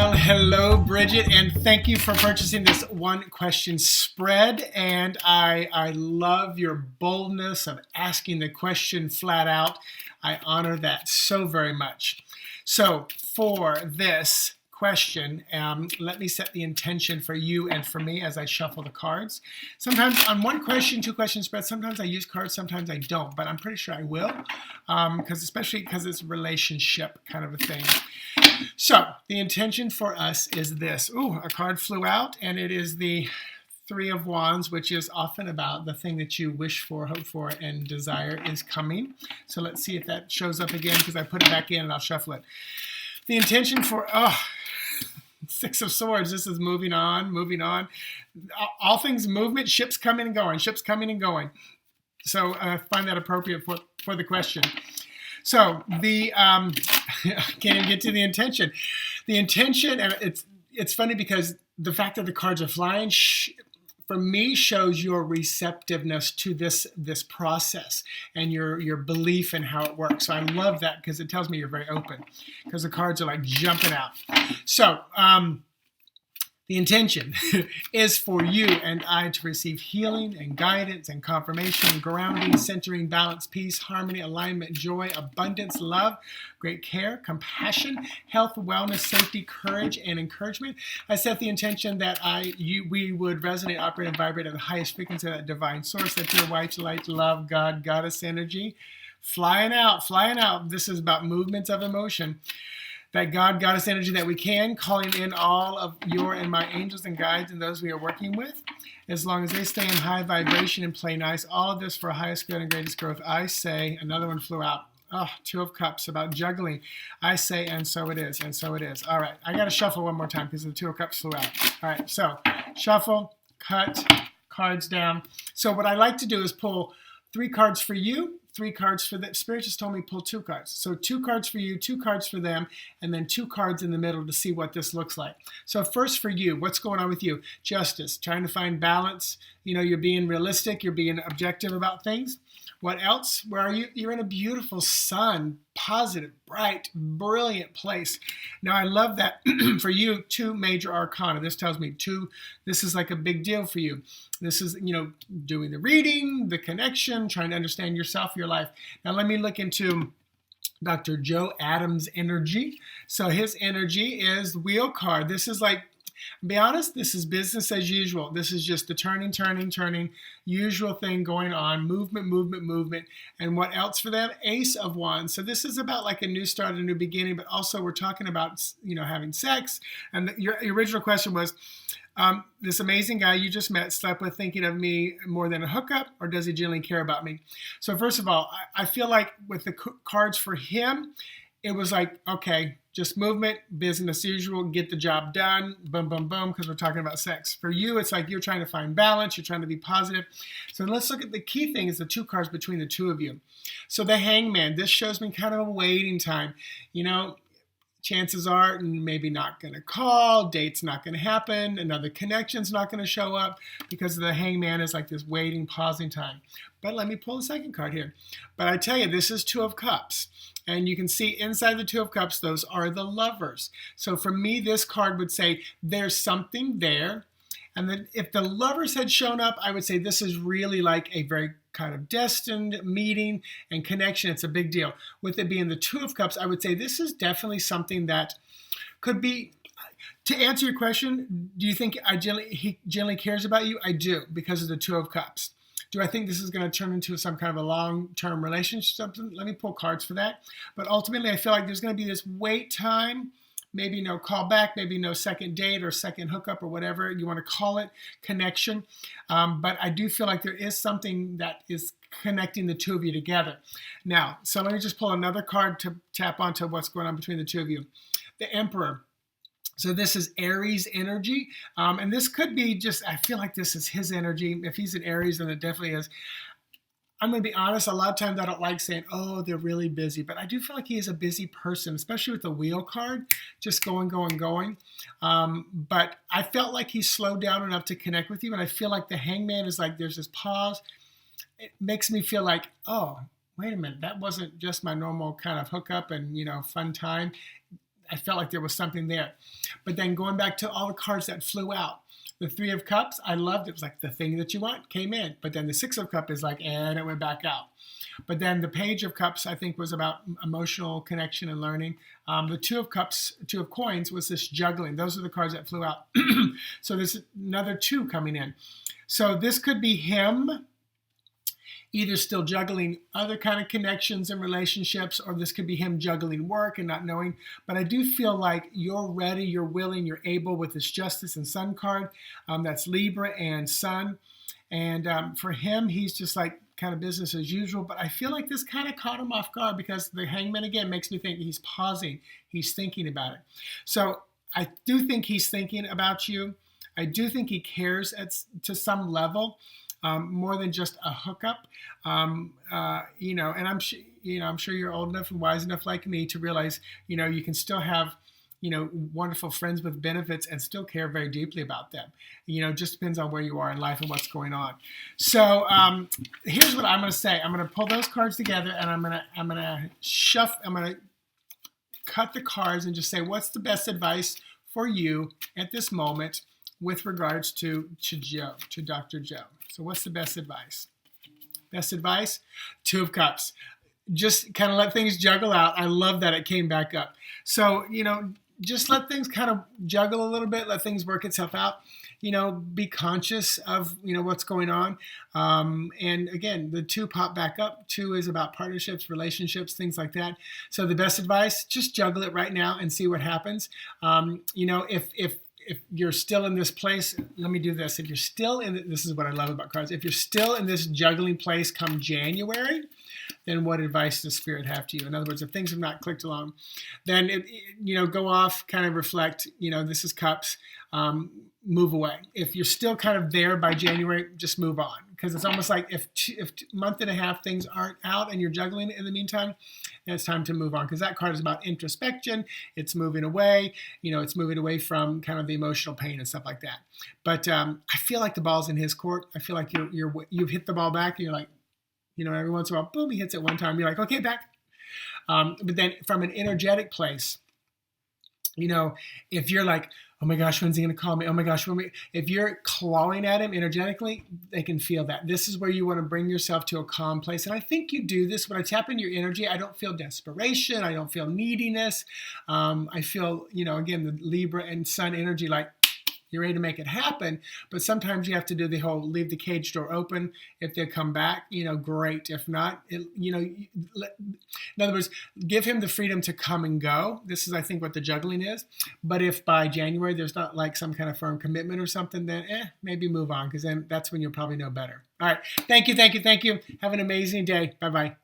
Well, hello, Bridget, and thank you for purchasing this one question spread. And I love your boldness of asking the question flat out. I honor that so very much. So for this question, let me set the intention for you and for me as I shuffle the cards. Sometimes on one question, two question spread, sometimes I use cards, sometimes I don't, but I'm pretty sure I will, especially because it's a relationship kind of a thing. So the intention for us is this. Ooh, a card flew out, and it is the Three of Wands, which is often about the thing that you wish for, hope for, and desire is coming. So let's see if that shows up again, because I put it back in and I'll shuffle it. The intention for, Six of Swords. This is moving on, moving on. All things movement, ships coming and going, ships coming and going. So I find that appropriate for the question. So the can't even get to the intention. The intention, and it's funny because the fact that the cards are flying for me shows your receptiveness to this process and your belief in how it works. So I love that because it tells me you're very open, because the cards are like jumping out. So the intention is for you and I to receive healing and guidance and confirmation, grounding, centering, balance, peace, harmony, alignment, joy, abundance, love, great care, compassion, health, wellness, safety, courage, and encouragement. I set the intention that we would resonate, operate, and vibrate at the highest frequency of that divine source, that pure white light, love, God, goddess energy, flying out, flying out. This is about movements of emotion. That God, goddess energy that we can, calling in all of your and my angels and guides and those we are working with, as long as they stay in high vibration and play nice. All of this for highest good and greatest growth. I say, another one flew out. Two of Cups, about juggling. I say, and so it is, and so it is. All right, I got to shuffle one more time because the Two of Cups flew out. All right, so shuffle, cut, cards down. So what I like to do is pull 3 cards for you, 3 cards for them. Spirit just told me pull 2 cards. So 2 cards for you, 2 cards for them, and then 2 cards in the middle to see what this looks like. So first for you, what's going on with you? Justice, trying to find balance. You're being realistic. You're being objective about things. What else? Where are you? You're in a beautiful sun, positive, bright, brilliant place. Now, I love that for you, 2 major arcana. This tells me this is like a big deal for you. This is, doing the reading, the connection, trying to understand yourself, your life. Now, let me look into Dr. Joe Adams' energy. So his energy is the Wheel card. This is like, be honest, this is business as usual. This is just the turning, usual thing going on, movement. And what else for them? Ace of Wands. So this is about like a new start, a new beginning, but also we're talking about, having sex. And your original question was, this amazing guy you just met, slept with, thinking of me more than a hookup, or does he genuinely care about me? So first of all, I feel like with the cards for him, it was like, okay, just movement, business as usual, get the job done, boom, boom, boom, because we're talking about sex. For you, it's like you're trying to find balance, you're trying to be positive. So let's look at the key thing is the 2 cards between the 2 of you. So the Hangman, this shows me kind of a waiting time. Chances are maybe not going to call, date's not going to happen, another connection's not going to show up, because the Hangman is like this waiting, pausing time. But let me pull the second card here. But I tell you, this is 2 of Cups. And you can see inside the 2 of Cups, those are the lovers. So for me, this card would say there's something there. And then if the lovers had shown up, I would say this is really like a very kind of destined meeting and connection. It's a big deal. With it being the 2 of Cups, I would say this is definitely something that could be, to answer your question, do you think he generally cares about you? I do, because of the 2 of Cups. Do I think this is going to turn into some kind of a long-term relationship? Something? Let me pull cards for that. But ultimately, I feel like there's going to be this wait time, maybe no call back, maybe no second date or second hookup or whatever you want to call it, connection. But I do feel like there is something that is connecting the 2 of you together. Now, so let me just pull another card to tap onto what's going on between the 2 of you. The Emperor. So this is Aries energy. And this could be just, I feel like this is his energy. If he's an Aries, then it definitely is. I'm going to be honest, a lot of times I don't like saying, oh, they're really busy. But I do feel like he is a busy person, especially with the Wheel card, just going. But I felt like he slowed down enough to connect with you. And I feel like the Hangman is like, there's this pause. It makes me feel like, oh, wait a minute, that wasn't just my normal kind of hookup and, fun time. I felt like there was something there. But then going back to all the cards that flew out, the Three of Cups, I loved it. It was like the thing that you want came in. But then the Six of Cups is like, and it went back out. But then the Page of Cups, I think, was about emotional connection and learning. The Two of Cups, Two of Coins, was this juggling. Those are the cards that flew out. So there's another two coming in. So this could be him either still juggling other kind of connections and relationships, or this could be him juggling work and not knowing. But I do feel like you're ready, you're willing, you're able with this Justice and Sun card. That's Libra and Sun. And for him, he's just like kind of business as usual. But I feel like this kind of caught him off guard because the Hangman, again, makes me think he's pausing. He's thinking about it. So I do think he's thinking about you. I do think he cares to some level. More than just a hookup, and I'm sure you're old enough and wise enough like me to realize, you can still have, wonderful friends with benefits and still care very deeply about them. It just depends on where you are in life and what's going on. So here's what I'm going to say. I'm going to pull those cards together and I'm going to cut the cards and just say, what's the best advice for you at this moment with regards to Joe, to Dr. Joe. So what's the best advice? Best advice? Two of Cups. Just kind of let things juggle out. I love that it came back up. So, just let things kind of juggle a little bit. Let things work itself out. Be conscious of, what's going on. And again, the two pop back up. Two is about partnerships, relationships, things like that. So the best advice, just juggle it right now and see what happens. If you're still in this place, let me do this. If you're still this is what I love about cards. If you're still in this juggling place come January, then what advice does Spirit have to you? In other words, if things have not clicked along, then, go off, kind of reflect, this is Cups, move away. If you're still kind of there by January, just move on. Because it's almost like if month and a half things aren't out and you're juggling in the meantime, then it's time to move on. Because that card is about introspection. It's moving away. It's moving away from kind of the emotional pain and stuff like that. But I feel like the ball's in his court. I feel like you've hit the ball back and you're like, every once in a while, boom, he hits it one time. You're like, okay, back. But then from an energetic place, if you're like, oh my gosh, when's he going to call me? Oh my gosh, if you're clawing at him energetically, they can feel that. This is where you want to bring yourself to a calm place. And I think you do this. When I tap into your energy, I don't feel desperation. I don't feel neediness. I feel, again, the Libra and Sun energy, like you're ready to make it happen. But sometimes you have to do the whole leave the cage door open. If they come back, great. If not, in other words, give him the freedom to come and go. This is, I think, what the juggling is. But if by January there's not like some kind of firm commitment or something, then maybe move on, because then that's when you'll probably know better. All right. Thank you. Have an amazing day. Bye-bye.